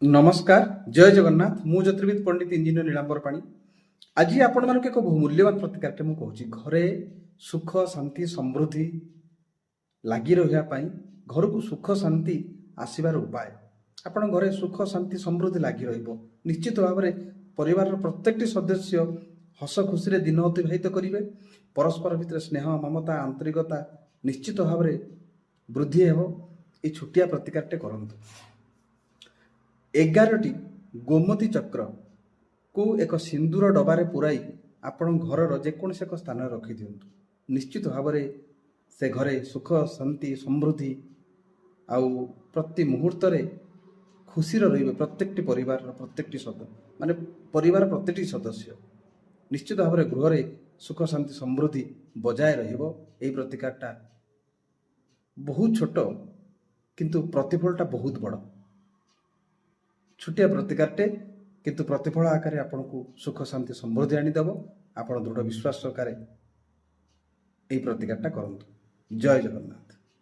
नमस्कार जय जगन्नाथ मु ज्योतिर्विद पंडित इंजीनियर नीलांबर पाणी आज आपण मानक एक मूल्यवान प्रतिकार मु कहूँ घरे सुख शांति समृद्धि लगी रहा घर को सुख शांति आसबार उपाय आपण घरे सुख शांति समृद्धि लगी निश्चित भाव में परिवार प्रत्येक सदस्य हस खुशी दिन अतिबाहित करेंगे परस्पर भितर स्नेह ममता आंतरिकता निश्चित भाव में वृद्धि हो ये छोटिया प्रतिकारटे करंतु 11टी गोमती चक्र को एक सिंदूर डबारे पुराई आपण घर जेकोसी एक स्थान रखी दिंतु निश्चित भाव में से घरे सुख शांति समृद्धि आउ प्रति मुहूर्त खुशी रे प्रत्येक परिवार प्रत्येक माने परिवार प्रत्येक सदस्य निश्चित भाव में गृह सुख शांति समृद्धि बजाय रही प्रतिकारटा बहुत छोट किंतु प्रतिफलटा बहुत बड़ छोटिया प्रतिकारटे किंतु प्रतिफल आकार आपन को सुख शांति समृद्धि आनीदेव आप दृढ़ विश्वास सहकार यही प्रतिकारटा करंतु। जय जगन्नाथ।